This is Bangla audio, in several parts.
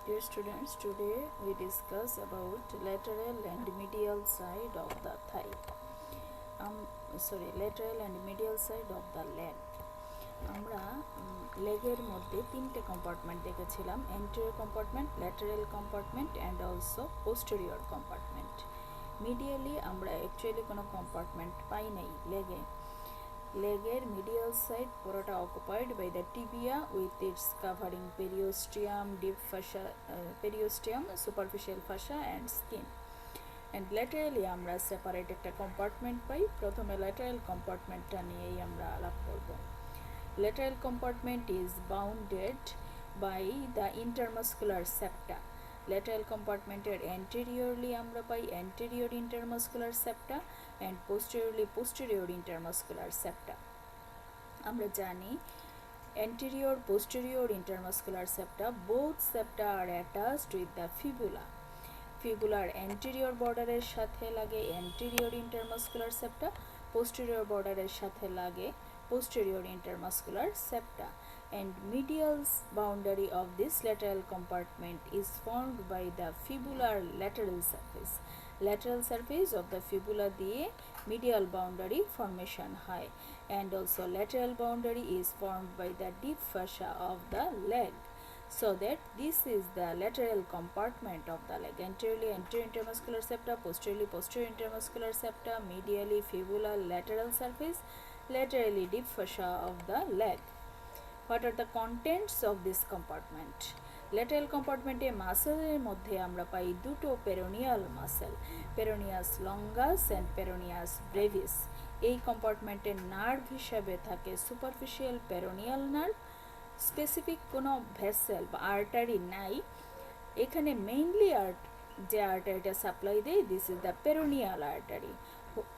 Dear students, today we discuss about lateral and medial side of the thigh. Lateral and medial side of the leg. আমরা লেগের মধ্যে তিনটে কম্পার্টমেন্ট দেখেছিলাম, anterior compartment, lateral compartment and also posterior compartment. Medially আমরা অ্যাকচুয়ালি কোনো কম্পার্টমেন্ট পাই নাই লেগে। লেগের মিডিয়াল সাইড পুরোটা occupied by the tibia with its covering periosteum, deep fascia, periosteum, superficial fascia and skin. And laterally আমরা সেপারেট একটা কম্পার্টমেন্ট পাই। প্রথমে ল্যাটারাল কম্পার্টমেন্টটা নিয়েই আমরা আলাপ করব। Lateral compartment is bounded by the intermuscular septa. Lateral কম্পার্টমেন্টের অ্যান্টেরিয়রলি আমরা পাই anterior intermuscular septa and posterior intermuscular septa. আমরা জানি anterior posterior intermuscular septa, both septa are attached with the fibula. Fibular anterior border এর সাথে লাগে anterior intermuscular septa, posterior border এর সাথে লাগে posterior intermuscular septa, and medial boundary of this lateral compartment is formed by the fibular lateral surface. Lateral surface of the fibula দিয়ে medial boundary formation হয়, and also lateral boundary is formed by the deep fascia of the leg, so that this is the lateral compartment of the leg. Anteriorly anterior intermuscular septa, posteriorly posterior intermuscular septa, medially fibular lateral surface, laterally deep fascia of the leg. What are the contents of this compartment? Lateral কম্পার্টমেন্টে মাসেলের মধ্যে আমরা পাই দুটো peroneal muscle, peroneus longus and peroneus brevis. এই কম্পার্টমেন্টের নার্ভ হিসাবে থাকে সুপারফিশিয়াল পেরোনিয়াল নার্ভ। স্পেসিফিক কোনো ভেসেল বা আর্টারি নাই এখানে। মেইনলি যে আর্টারিটা সাপ্লাই দেয়, this is the peroneal artery.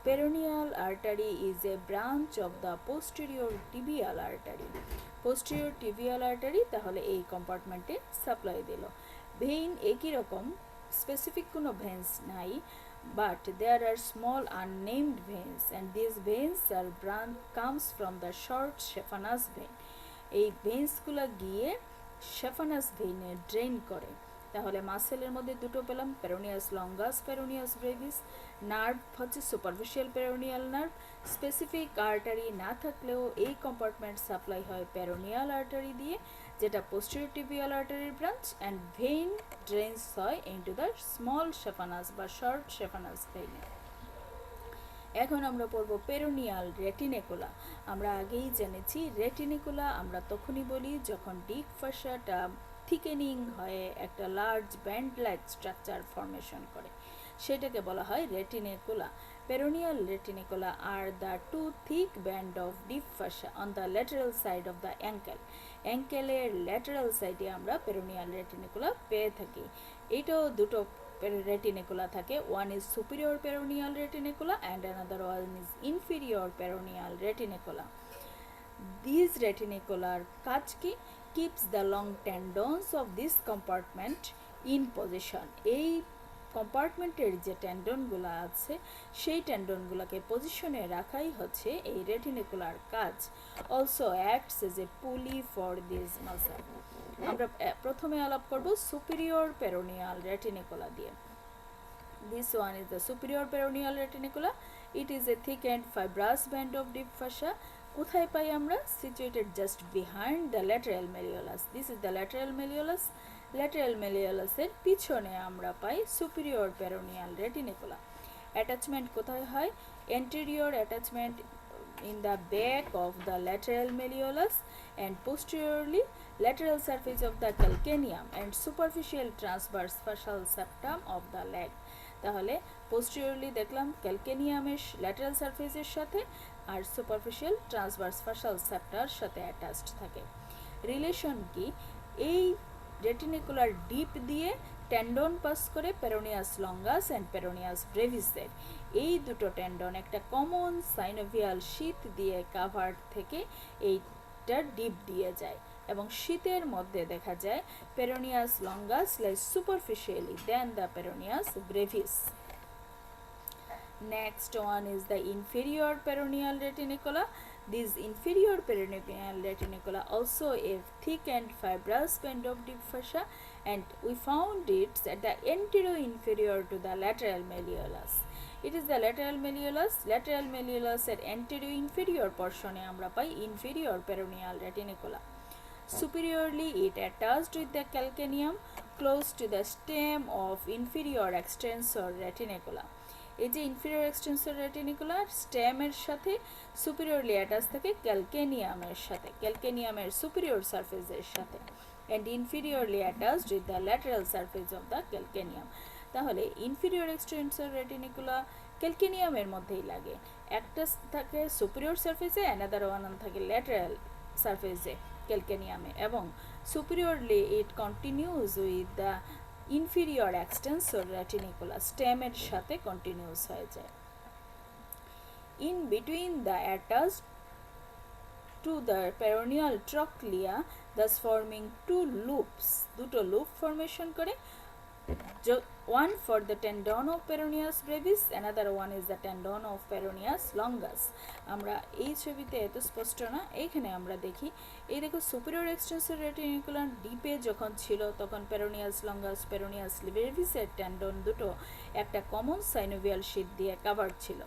Peroneal artery is a branch of the posterior tibial artery. Posterior tibial artery তাহলে এই কম্পার্টমেন্টে সাপ্লাই দিল। ভেইন একই রকম, স্পেসিফিক কোনো ভেন্স নাই, but there are small unnamed veins and these veins are comes from the short saphenous vein. এই ভেন্সগুলো গিয়ে saphenous ভেইনে ড্রেন করে। তাহলে মাসেলের মধ্যে দুটো পেলাম, peroneus longus, peroneus brevis. Nerve হচ্ছে superficial peroneal nerve. Specific artery না থাকলেও এই কম্পার্টমেন্ট সাপ্লাই হয় পেরোনিয়াল আর্টারি দিয়ে, যেটা পোস্টেরিয়র টিবিয়াল আর্টারির ব্রাঞ্চ, অ্যান্ড ভেইন ড্রেন্স হয় ইনটু দ্য স্মল সেফানাস বা শর্ট সেফানাস ভেইনে। এখন আমরা পড়ব পেরোনিয়াল রেটিনেকুলা। আমরা আগেই জেনেছি রেটিনেকুলা আমরা তখনই বলি যখন ডিপ ফাসাটা থিকেনিং হয়ে একটা large band like structure formation করে, সেটাকে বলা হয় রেটিনেকুলা। Peroneal reticula are the two thick band of deep fascia on the lateral side of the ankle. অ্যাঙ্কেলের ল্যাটারাল সাইডে আমরা পেরোনিয়াল রেটিনিকুলা পেয়ে থাকি। এটাও দুটো রেটিনিকুলা থাকে, one is superior peroneal retinacula and another one is inferior peroneal retinacula. These retinicular কাজ কি? Keeps the long tendons of this compartment in position. এই কম্পার্টমেন্টের যে টেন্ডনগুলো আছে সেই টেন্ডনগুলোকে পজিশনে রাখাই হচ্ছে এই রেটিনিকুলার কাজ। অলসো অ্যাক্টস এজ এ পুলি ফর দিস মাসেল। আমরা প্রথমে আলাপ করব সুপিরিয়র পেরোনিয়াল রেটিনিকুলা দিয়ে। This one is the superior peroneal reticula. It is a thick and fibrous band of deep fascia. কোথায় পাই আমরা? Situated just behind the lateral malleolus. This is the lateral malleolus. Lateral malleolus এর পিছনে আমরা পাই superior peroneal reticula. Attachment কোথায় হয়? Anterior attachment in the back of the lateral malleolus and posteriorly lateral surface of the calcaneum and superficial transverse fascial septum of the leg. তাহলে পোস্টেরিয়রলি দেখলাম ক্যালকেনিয়ামের ল্যাটারাল সারফেসের সাথে আর সুপারফিশিয়াল ট্রান্সভার্স ফাসাল সেপ্টার সাথে অ্যাটাচড থাকে। রিলেশন কি? এই রেটিনিকুলার ডিপ দিয়ে টেন্ডন পাস করে পেরোনিয়াস লঙ্গাস অ্যান্ড পেরোনিয়াস ব্রেভিসের। এই দুটো টেন্ডন একটা কমন সাইনোভিয়াল শীত দিয়ে কাভার থেকে এইটা ডিপ দিয়ে যায়, এবং শীতের মধ্যে দেখা যায় peroneus longus lies superficially then the peroneus brevis. Next one is the inferior peroneal reticula. These inferior peroneal reticula also a thick and fibrous band of deep fascia, and we found it at the anterior-inferior to the lateral malleolus. It is the lateral malleolus at anterior-inferior portion e amra pai inferior peroneal reticula. Superiorly, it attached with the calcaneum close to the stem of inferior extensor reticula. এই যে ইনফিরিয়র এক্সটেন্সর রেটিনিকুলার স্টেমের সাথে সুপিরিয়রলি অ্যাটাচ থাকে ক্যালকেনিয়ামের সাথে, ক্যালকেনিয়ামের সুপিরিয়র সারফেসের সাথে, and inferiorly attached with the lateral surface of the calcaneum. তাহলে ইনফিরিয়র এক্সটেন্সর রেটিনিকুলা ক্যালকেনিয়ামের মধ্যেই লাগে, একটা থাকে সুপিরিয়র সারফেসে, অ্যানাদার ওয়ান থাকে ল্যাটারাল সারফেসে ক্যালকেনিয়ামে, এবং superiorly it continues with the inferior extensor reticula স্টেমের সাথে কন্টিনিউস হয়ে যায়। In between the attached to the peroneal trochlea, thus forming two loops, দুটো লুপ ফর্মেশন করে, one for the tendon of peroneus brevis, another one is the tendon of peroneus longus. আমরা এই ছবিতে এত স্পষ্ট না, এইখানে আমরা দেখি, এই দেখো সুপিরিয়র এক্সটেন্সর রেটিনিকুলার ডিপে যখন ছিল তখন পেরোনিয়াস লঙ্গাস পেরোনিয়াস ব্রেভিসের টেন্ডন দুটো একটা কমন সাইনোভিয়াল শীট দিয়ে কাভার ছিল।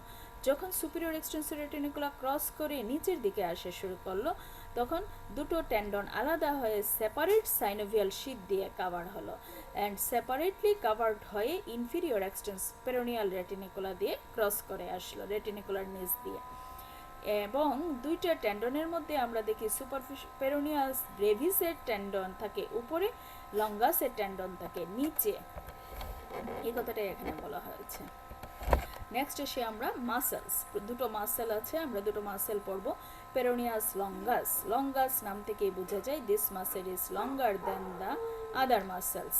যখন সুপিরিয়র এক্সটেন্সর রেটিনিকুলা ক্রস করে নিচের দিকে আসা শুরু করলো তখন দুটো টেন্ডন আলাদা হয়ে সেপারেট সাইনোভিয়াল শীট দিয়ে কাভার হলো, অ্যান্ড সেপারেটলি কাভার্ড হয়ে ইনফিরিয়র এক্সটেন্স পেরোনিয়াল রেটিনিকুলা দিয়ে ক্রস করে আসলো রেটিনিকুলার নিচ দিয়ে। এবং দুইটা টেন্ডনের মধ্যে আমরা দেখি পেরোনিয়াস ব্রেভিসের টেন্ডন থাকে উপরে, লঙ্গাসের টেন্ডন থাকে নিচে, এই কথাটাই এখানে বলা হয়েছে। নেক্সট এসে আমরা মাসেলস, দুটো মাসেল আছে, আমরা দুটো মাসেল পড়ব। পেরোনিয়াস লঙ্গাস, লঙ্গাস নাম থেকেই বোঝা যায় this muscle is longer than the other muscles.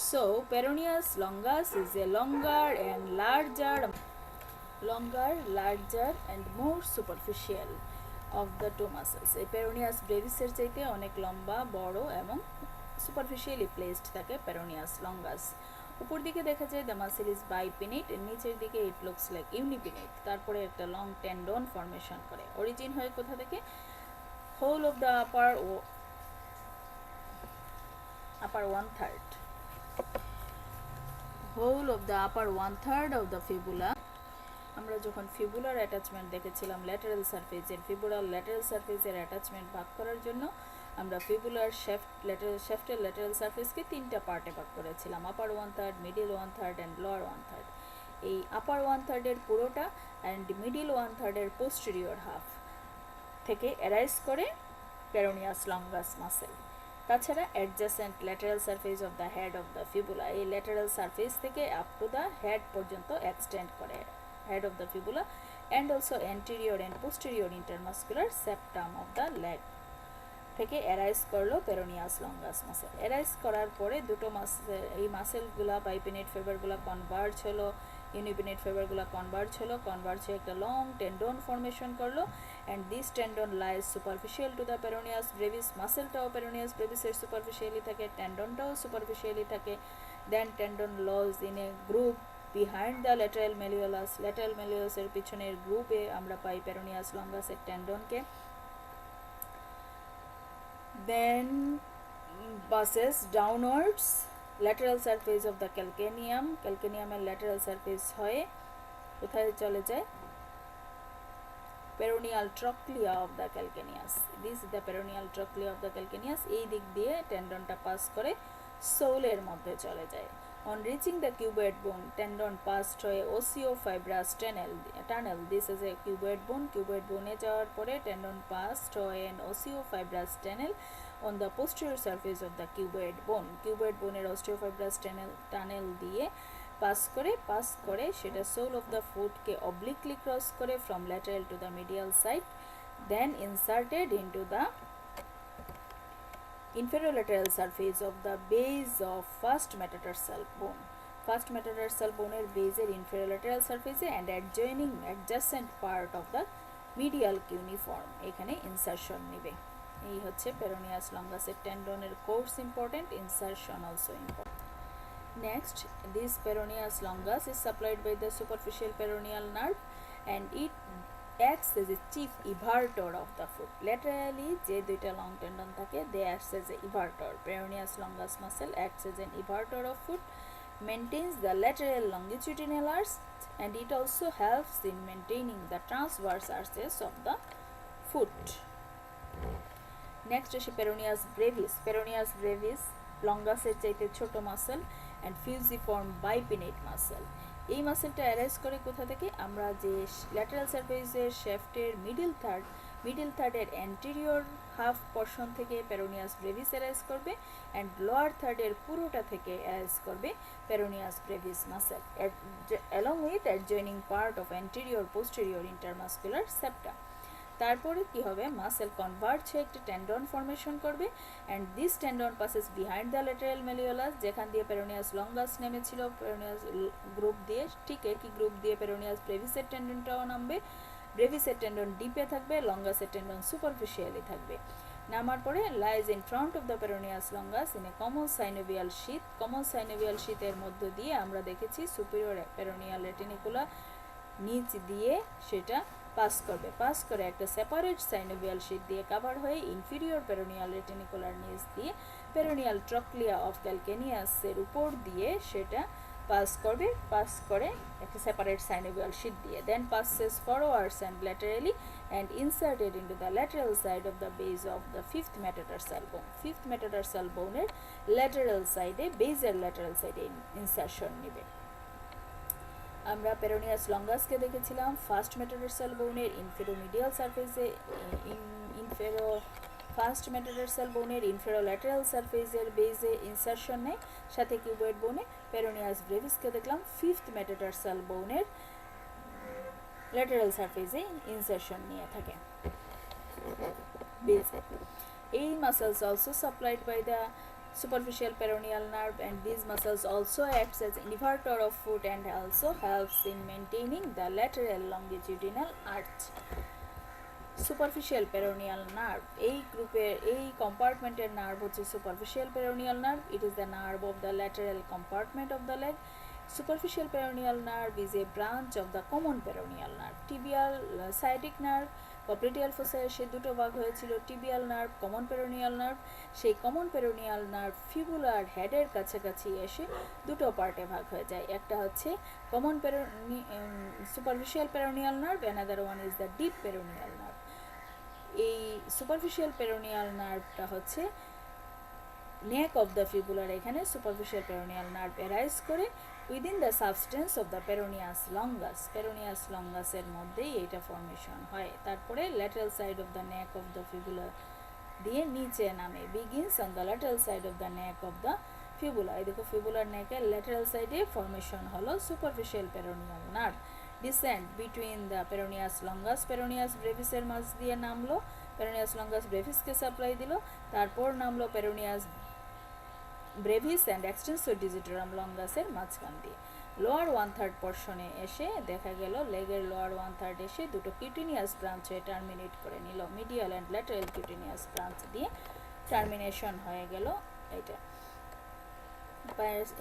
So peroneus longus is a longer, larger and more superficial of the two muscles. এই peroneus brevis এর চাইতে অনেক লম্বা, বড় এবং superficially placed থাকে peroneus longus। উপর দিকে দেখা যায় the muscle is bipinnate, নিচের দিকে it looks like unipinnate, তারপরে একটা লং টেন্ডন ফর্মেশন করে। অরিজিন হয় কোথা থেকে? whole of the upper one third of the fibula। আমরা যখন ফিবুলার অ্যাটাচমেন্ট দেখেছিলাম ল্যাটারাল সারফেসের, ফিবুলার ল্যাটারাল সারফেসের অ্যাটাচমেন্ট ভাগ করার জন্য আমরা ফিবুলার শ্যাফটের ল্যাটারাল সারফেসকে তিনটা পার্টে ভাগ করেছিলাম, upper one third, middle one third and lower one third. এই আপার ওয়ান থার্ডের পুরোটা অ্যান্ড মিডিল ওয়ান থার্ডের পোস্টেরিয়র হাফ থেকে অ্যারাইজ করে পেরোনিয়াস লঙ্গাস মাসেল। তাছাড়া adjacent lateral surface of the head of the fibula, এই ল্যাটারাল সারফেস থেকে আপ টু দ্য হেড পর্যন্ত এক্সটেন্ড করে head of the fibula, and also anterior and posterior intermuscular septum of the leg থেকে অ্যারাইজ করলো পেরোনিয়াস লঙ্গাস মাসেল। অ্যারাইজ করার পরে দুটো মাসেল, এই মাসেলগুলা বাইপিনেট ফাইবারগুলা কনভার্জ হলো, ইউনিপিনেট ফাইবারগুলা কনভার্জ হয়ে একটা লং টেন্ডন ফর্মেশন করলো, and this tendon lies superficial to the peroneus brevis. মাসেলটাও পেরোনিয়াস ব্রেভিসের সুপারফিশিয়ালি থাকে, টেন্ডনটাও সুপারফিশিয়ালি থাকে। Then tendon lodge in a group behind the lateral malleolus, lateral ম্যালিওলাসের পিছনের গ্রুপে আমরা পাই পেরোনিয়াস লঙ্গাসের টেন্ডনকে। Then passes downwards lateral surface of the calcaneum, ক্যালকেনিয়ামের ল্যাটারাল সারফেস হয়ে কোথায় চলে যায়? Peroneal trochlea of the calcaneus. This is the peroneal trochlea of the calcaneus. এই দিক দিয়ে টেন্ডনটা পাস করে সোলের মধ্যে চলে যায়। On reaching the cuboid bone, tendon passed হয়ে osteofibrous tunnel. This is a cuboid bone. Cuboid bone এ যাওয়ার পরে tendon passed হয়ে an osteofibrous tunnel on the posterior surface of the cuboid bone. Cuboid bone এর osteofibrous tunnel দিয়ে পাস করে সেটা sole of the foot K obliquely cross করে from lateral to the medial side, then inserted into the inferior-lateral surface of the base of first metatarsal bone. First metatarsal bone এর base এর inferior-lateral surface and adjacent part of the medial cuneiform এখানে insertion নেবে। এই হচ্ছে পেরোনিয়াস লঙ্গাসের টেন্ডনের course important, insertion also important. Next, this peroneus longus is supplied by the superficial peroneal nerve, and it acts as a chief evertor of the foot. Laterally যে দুইটা long tendon থাকে, they acts as a evertor. Peroneus longus muscle acts as an evertor of foot, maintains the lateral longitudinal arch, and it also helps in maintaining the transverse arches of the foot. Next আসে peroneus brevis. Peroneus brevis longus এর চাইতে ছোট muscle and fusiform bipinnate muscle. এই মাসেলটা অ্যারাইজ করে কোথা থেকে? আমরা যে ল্যাটারাল সারফেসের শ্যাফটের মিডল থার্ডের অ্যান্টেরিয়র হাফ পোর্শন থেকে পেরোনিয়াস ব্রেভিস অ্যারাইজ করবে, অ্যান্ড লোয়ার থার্ডের পুরোটা থেকে অ্যারাইজ করবে peroneus brevis muscle along with adjoining part of anterior posterior intermuscular septa. তারপরে কি হবে? মাসেল কনভার্ট হয়ে একটা টেন্ডন ফর্মেশন করবে, and this tendon passes behind the lateral malleolus, যেখান দিয়ে পেরোনিয়াস লঙ্গাস নেমেছিল পেরোনিয়াস গ্রুপ দিয়ে, ঠিক একই গ্রুপ দিয়ে পেরোনিয়াস ব্রেভিসের টেন্ডনটাও নামবে। ব্রেভিসের টেন্ডন ডিপে থাকবে, লঙ্গাসের টেন্ডন সুপারফিশিয়ালি থাকবে। নামার পরে lies in front of the peroneus longus in a common synovial sheath. Common synovial শীথের মধ্য দিয়ে আমরা দেখেছি সুপিরিয়র পেরোনিয়াল রেটিনিকুলা নিচ দিয়ে সেটা পাস করে একটা সেপারেট সাইনোভিয়াল শীট দিয়ে কাভার হয়ে ইনফিরিয়র পেরোনিয়াল রেটিনিকুলার নিচ দিয়ে পেরোনিয়াল ট্রক্লিয়া অফ ক্যালকেনিয়াসের উপর দিয়ে সেটা পাস করে একটা সেপারেট সাইনোভিয়াল শীট দিয়ে, দেন passes forwards and laterally and inserted into the lateral side of the base of the fifth metatarsal bone. Fifth metatarsal bone এর lateral side বেজের lateral side ইনসারশন নেবে। আমরা পেরোনিয়াস লঙ্গাসকে দেখেছিলাম ফার্স্ট মেটাটারসাল বোনের ইনফেরোমিডিয়াল সারফেসে ফার্স্ট মেটাটারসাল বোনের ইনফেরোল্যাটারাল সারফেসের বেজে ইনসারশন নেয়, সাথে কিউবয়েড বোনে। পেরোনিয়াস ব্রেভিসকে দেখলাম ফিফথ মেটাটারসাল বোনের ল্যাটারাল সারফেসে ইনসারশন নিয়ে থাকে বেজে। এই muscles also supplied by the superficial peroneal nerve, and these muscles also acts as inverter of foot and also helps in maintaining the lateral longitudinal arch. Superficial peroneal nerve, এই গ্রুপের এই কম্পার্টমেন্টের নার্ভ হচ্ছে superficial peroneal nerve. It is the nerve of the lateral compartment of the leg. Superficial peroneal nerve is a branch of the common peroneal nerve. Tibial sciatic nerve, popliteal fossa সে দুটো ভাগ হয়েছিল, tibial nerve, common peroneal nerve. সেই কমন পেরোনিয়াল নার্ভ ফিবুলার হেডের কাছাকাছি এসে দুটো পার্টে ভাগ হয়ে যায়, একটা হচ্ছে common superficial peroneal nerve, another one is the deep peroneal nerve. এই সুপারফিশিয়াল পেরোনিয়াল নার্ভটা হচ্ছে নেক অফ দ্য ফিবুলার, এখানে সুপারফিশিয়াল পেরোনিয়াল নার্ভ অ্যারাইজ করে within the substance of the peroneus longus. Peroneus লঙ্গাসের মধ্যেই এটা ফর্মেশন হয়। তারপরে lateral side of the neck of the fibula দিয়ে নিচে নামে, begins on the lateral side of the neck of the fibula. এই দেখো ফিবুলার নেকের ল্যাটারাল সাইডে ফর্মেশন হলো superficial peroneal nerve. Descent between the peroneus longus peroneus ব্রেভিসের মাঝ দিয়ে নামলো, পেরোনিয়াস লঙ্গাস ব্রেভিসকে সাপ্লাই দিল, তারপর নামলো পেরোনিয়াস ব্রেভিস অ্যান্ড এক্সটেন্সর ডিজিটারাম লঙ্গাসের মাঝখান দিয়ে। লোয়ার 1/3 পোর্শনে এসে দেখা গেল লেগের লোয়ার 1/3 এসে দুটো কিউটিনিয়াস ব্রাঞ্চ হয়ে টার্মিনেট করে নিল, medial and lateral cutaneous branch দিয়ে টার্মিনেশন হয়ে গেল। এটা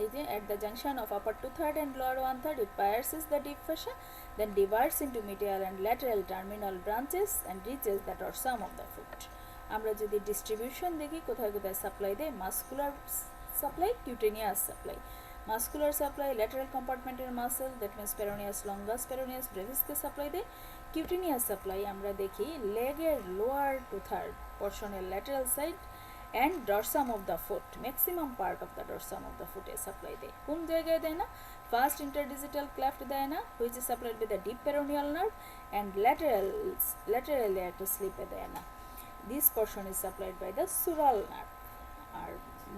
এই যে at the junction of upper 2/3 and lower 1/3 it pierces the deep fascia, then divides into medial and lateral terminal branches and reaches the dorsum of the foot. আমরা যদি ডিস্ট্রিবিউশন দেখি কোথায় কোথায় সাপ্লাই দেয়, muscular supply, cutaneous supply. Muscular supply lateral কম্পার্টমেন্টের muscle, that means peroneus longus peroneus ব্রেভিসকে সাপ্লাই দেয়। কিউটেনিয়াস সাপ্লাই আমরা দেখি লেগের লোয়ার 2/3 পোর্শনের lateral side and dorsum of the foot, maximum part of the dorsum of the foot A supply দেয়। কোন জায়গায় দেয় না? ফার্স্ট ইন্টারডিজিটাল ক্লেফট দেয় না, which is supplied by the deep peroneal nerve, and laterally একটা স্লিপে দেয় না। This portion is supplied by the sural nerve, R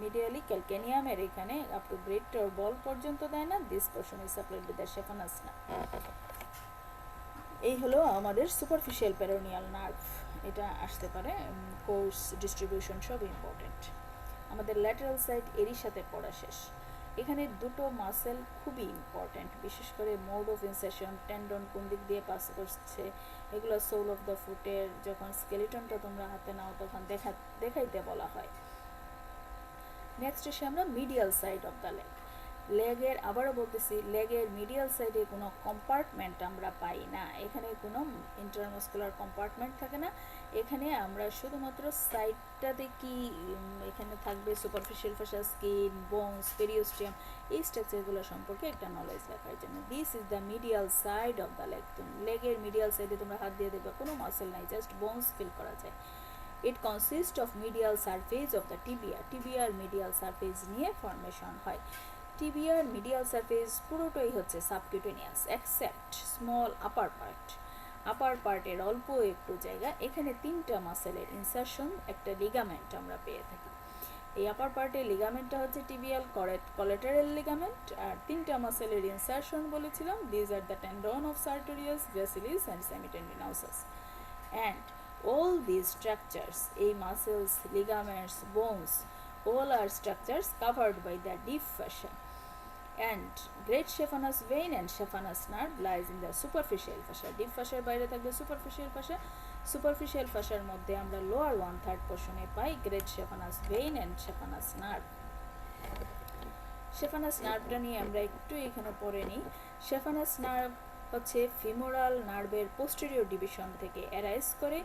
medially calcaneum-এর এখানে up to great or ball পর্যন্ত দেয় না। This portion is supplied by the saphenous nerve. এই হলো আমাদের সুপারফিশিয়াল পেরোনিয়াল নার্ভ। এটা আসতে পারে কোর্স ডিস্ট্রিবিউশন সব ইম্পর্টেন্ট। আমাদের ল্যাটারাল সাইড এরই সাথে পড়া শেষ। এখানে দুটো মাসেল খুবই ইম্পর্টেন্ট, বিশেষ করে মোড অফ ইনসারশন, টেন্ডন কোন দিক দিয়ে পাস করছে, এগুলো সোল অফ দ্য ফুটের যখন স্কেলিটনটা তোমরা হাতে নাও তখন দেখাইতে বলা হয়। নেক্সট এসে আমরা medial side of the leg. লেগের, আবারও বলতেছি, লেগের মিডিয়াল সাইডে কোনো কম্পার্টমেন্ট আমরা পাই না, এখানে কোনো ইন্টারমাসকুলার কম্পার্টমেন্ট থাকে না। এখানে আমরা শুধুমাত্র সাইডটাতে কি এখানে থাকবে superficial fascia, skin, bones, periosteum, এই স্ট্রাকচারগুলো সম্পর্কে একটা নলেজ রাখার জন্য। This is the medial side of the leg. লেগের মিডিয়াল সাইডে তোমরা হাত দিয়ে দেখবে কোনো মাসেল নাই, জাস্ট বোনস ফিল করা যায়। It consist of medial surface of the tibia, টিবিয়ার মিডিয়াল সারফেস নিয়ে ফর্মেশন হয়। টিবিয়ার মিডিয়াল সারফেস পুরোটাই হচ্ছে subcutaneous except small upper part. Upper পার্টের অল্প একটু জায়গা, এখানে তিনটা মাসেলের ইনসারশন, একটা লিগামেন্ট আমরা পেয়ে থাকি। এই আপার পার্টের লিগামেন্টটা হচ্ছে টিবিয়াল কোলাটারাল লিগামেন্ট, আর তিনটা মাসেলের ইনসারশন বলেছিলাম, these are the tendon of sartorius, gracilis and semitendinosus. And all these structures, a muscles, ligaments, bones, all are structures covered by the deep fascia. And great saphenous vein and saphenous nerve lies in the superficial fascia. Deep fascia বাইরে থাকবে superficial fascia. Superficial fascia এর মধ্যে আমরা lower 1/3 পোর্শনে pi great saphenous vein and saphenous nerve. saphenous নার্ভটা নিয়ে আমরা একটু এখানে পড়ে নিই। saphenous নার্ভ হচ্ছে ফিমোরাল নার্ভের পোস্টেরিয়র ডিভিশন থেকে অ্যারাইজ করে।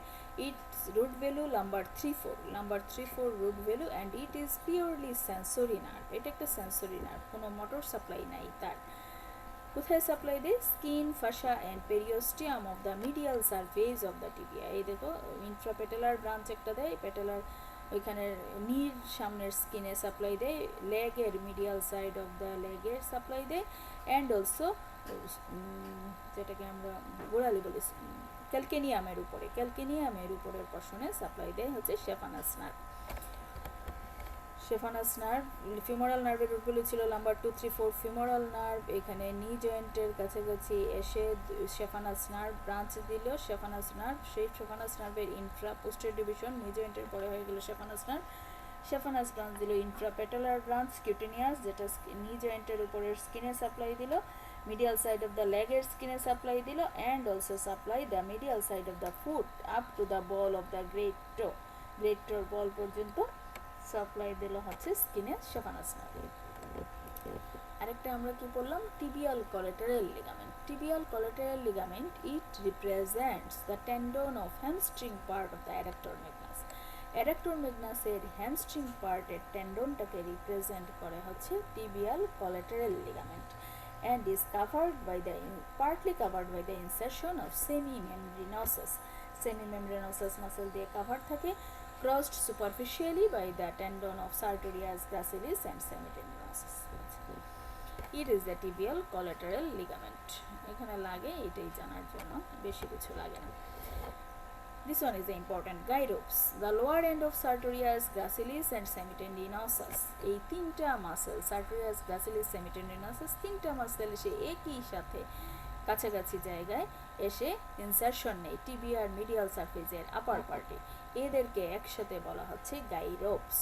Its root value number 3-4 root value, and it is purely sensory nerve. এটা একটা সেন্সরি নার্ভ, কোনো মোটর সাপ্লাই নাই তার। কোথায় সাপ্লাই দেয়? Skin, fascia and periosteum of the medial surface of the tibia. এই দেখো ইন্ট্রাপেটেলার ব্রাঞ্চ একটা দেয়, পেটেলার ওইখানে নির সামনের স্কিনে সাপ্লাই দেয়, লেগের মিডিয়াল সাইড অফ দ্য লেগের সাপ্লাই দেয়, অ্যান্ড অলসো যেটাকে আমরা গোড়ালি বলি ক্যালকেনিয়ামের উপরের পশনে সাপ্লাই দেয় হচ্ছে শেফানাস নার্ভ। শেফানাস নার্ভ, ফিমোরাল নার্ভের রুটগুলো ছিল নাম্বার 2-3-4 ফিমোরাল নার্ভ। এখানে নি জয়েন্টের কাছাকাছি এসে শেফানাস নার্ভ ব্রাঞ্চ দিল। শেফানাস নার্ভ, সেই শেফানাস নার্ভের ইন্ট্রা পোস্টের ডিভিশন, নি জয়েন্টের পরে হয়ে গেল শেফানাস নার্ভ। শেফানাস ব্রাঞ্চ দিল ইন্ট্রাপেটালার ব্রাঞ্চ কিউটেনিয়াস, যেটা নি জয়েন্টের উপরের স্কিনে সাপ্লাই দিল, medial side of the leg এর স্কিনে সাপ্লাই দিল, and also supply the medial side of the foot up to the ball of the great toe বল পর্যন্ত সাপ্লাই দিল হচ্ছে স্কিনে শেফানাস নার্ভ। আরেকটা আমরা কি বললাম? Tibial collateral ligament. Tibial collateral ligament, it represents the tendon of hamstring part of the adductor magnus. Adductor ম্যাগনাসের হ্যামস্ট্রিং পার্টের টেন্ডনটাকে রিপ্রেজেন্ট করে হচ্ছে tibial collateral ligament, and is partly covered by the insertion of semimembranosus muscle দিয়ে covered থাকে, crossed superficially by the tendon of sartorius, gracilis and semitendinosus. It is the tibial collateral ligament. এখানে লাগে এটাই জানার জন্য, বেশি কিছু লাগে না। This one is the important guide ropes. The lower end of sartorius, gracilis and semitendinosus. এই তিনটা মাসেল, sartorius, gracilis, semitendinosus, তিনটা মাসেল এসে একই সাথে কাছাকাছি জায়গায় এসে ইনসারশন নেই টিবিয়ার মিডিয়াল সারফেসের আপার পার্টে। এদেরকে একসাথে বলা হচ্ছে গাইড ropes.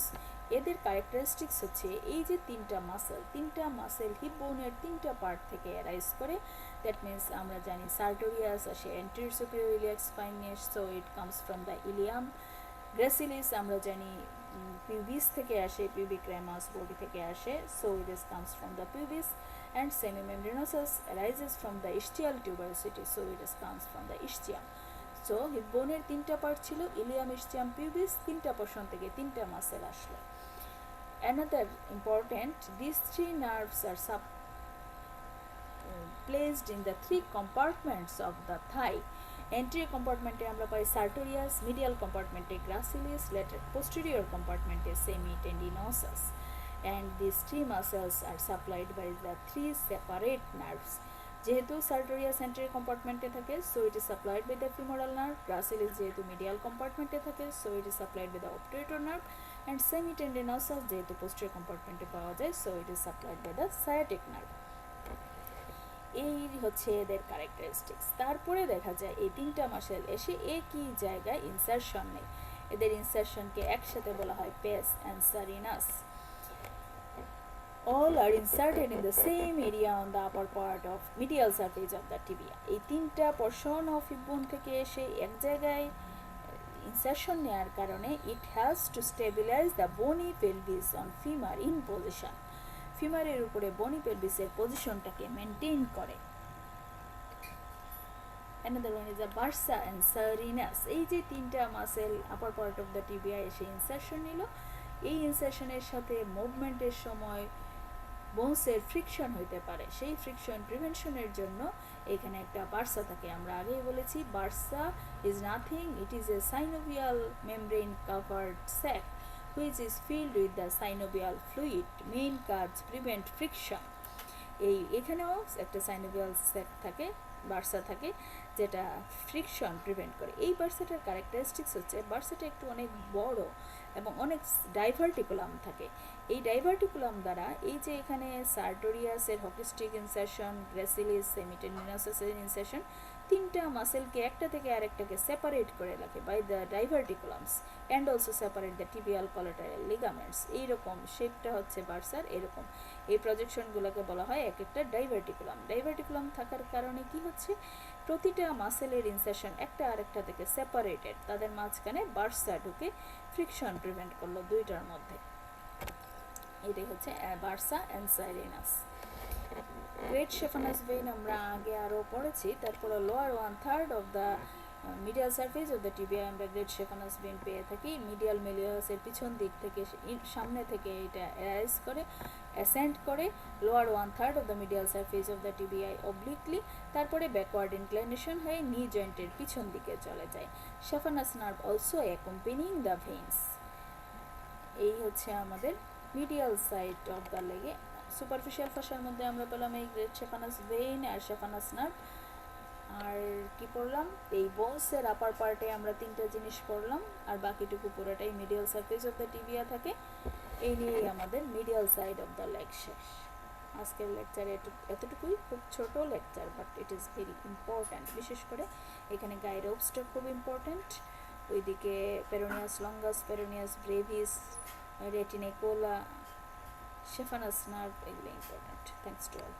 এদের ক্যারেক্টারিস্টিক্স হচ্ছে এই যে তিনটা মাসেল হিপ বোনের তিনটা পার্ট থেকে অ্যারাইজ করে। দ্যাট মিনস আমরা জানি সার্টোরিয়াস আসে অ্যান্টেরিয়র সুপিরিয়র ইলিয়াক স্পাইনে, so it comes from the ilium. Gracilis আমরা জানি পিউবিস থেকে আসে, পিউবিক রেমাস বডি থেকে আসে, so it comes from the pubis. And semimembranosus arises from the ischial tuberosity, so it comes from the ischium. So hip বোনের তিনটা পার্ট ছিল, ইলিয়াম, ইসচিয়াম, পিউবিস, তিনটা পোর্শন থেকে তিনটা মাসেল আসলো। Another important, these three nerves are placed in the three compartments of the thigh. Anterior compartment আমরা পাই sartorius, medial compartment gracilis, lateral posterior compartment semitendinosus, and these three muscles are supplied by the three separate nerves. যেহেতু sartorius anterior compartment থাকে, so it is supplied by the femoral nerve. gracilis যেহেতু medial compartment থাকে, so it is supplied by the obturator nerve, and semitendinosus যেহেতু posterior compartment পাওয়া যায়, so it is supplied by the sciatic nerve. এই হচ্ছে এদের ক্যারেক্টারিস্টিক্স। তারপরে দেখা যায় এই তিনটা মাসেল এসে একই জায়গায় ইনসারশন নেই, এদের ইনসারশনকে একসাথে বলা হয় pace অ্যানসারিনাস। all are inserted in the same area on the upper part of medial surface of the tibia. এই তিনটা পোর্শন অফ হিপ বোন থেকে এসে এক জায়গায় ইনসারশন নেওয়ার কারণে it has to stabilize the bony pelvis on femur in position. ফিমারের উপরে বনি পেলভিসের পজিশনটাকে মেনটেন করে। Another one is the bursa and sarinus. এই যে তিনটা muscle upper part of the tibia এসে ইনসারশন নিল, এই ইনসারশনের সাথে মুভমেন্টের সময় বোনসের ফ্রিকশন হইতে পারে, সেই ফ্রিকশন প্রিভেনশনের জন্য এখানে একটা বার্সা থাকে। আমরা আগেই বলেছি bursa is nothing, it is a synovial membrane covered sac which is filled with the synovial fluid, main কাজ প্রিভেন্ট ফ্রিকশন। এখানেও একটা সাইনোভিয়াল স্যাক থাকে, বার্সা থাকে, যেটা ফ্রিকশন প্রিভেন্ট করে। এই বার্সাটার ক্যারেক্টারিস্টিক্স হচ্ছে বার্সাটা একটু অনেক বড় এবং অনেক ডাইভার্টিকুলাম থাকে। এই ডাইভার্টিকুলাম দ্বারা এই যে এখানে সার্টোরিয়াসের হকিস্টিক ইনসারশন, গ্রেসিলিস, সেমিটেন্ডিনোসাসের ইনসারশন, তিনটা মাসেলকে একটা থেকে আরেকটাকে সেপারেট করে রাখে by the diverticulums and also separate the tibial collateral ligaments. এইরকম শেপটা হচ্ছে বার্সার এরকম। এই প্রজেকশনগুলোকে বলা হয় এক একটা ডাইভার্টিকুলাম। ডাইভার্টিকুলাম থাকার কারণে কি হচ্ছে, প্রতিটা মাসেলের ইনসারশন একটা আরেকটা থেকে সেপারেটেড, তাদের মাঝখানে বার্সা ঢুকে ফ্রিকশন প্রিভেন্ট করলো দুইটার মধ্যে। এটাই হচ্ছে Barca and সাইরিনাস। Great saphenous vein আমরা আগে আরও পড়েছি। তারপরে lower 1/3 of the medial surface of the tibia আমরা গ্রেট শেফানাস ভেইন পেয়ে থাকি। মিডিয়াল মেলিয়াসের পিছন দিক থেকে সামনে থেকে এটা অ্যারাইজ করে, অ্যাসেন্ড করে lower 1/3 of the medial surface of the tibia obliquely, তারপরে ব্যাকওয়ার্ড ইনক্লাইনেশন হয়ে নি জয়েন্টের পিছন দিকে চলে যায়। Saphenous nerve also accompanying the veins. এই হচ্ছে আমাদের মিডিয়াল সাইড অফ দ্য লেগে। সুপারফিশিয়াল ফাসার মধ্যে আমরা পেলাম এই গ্রেট শেফানাস ভেইন আর শেফানাস নার্ভ। আর কি পড়লাম, এই বোনসের আপার পার্টে আমরা তিনটা জিনিস পড়লাম, আর বাকিটুকু পুরোটাই medial surface of the tibia থাকে। এই নিয়েই আমাদের medial side of the leg শেষ। আজকের লেকচারে এতটুকুই, খুব ছোট lecture, but it is very important. বিশেষ করে এখানে গাইড অবস্টা খুব ইম্পর্ট্যান্ট, ওইদিকে পেরোনিয়াস লঙ্গাস, পেরোনিয়াস ব্রেভিস, রেটিনেকোলা, শেফানাস নার্ভ, এগুলো ইম্পর্ট্যান্ট। Thanks to all.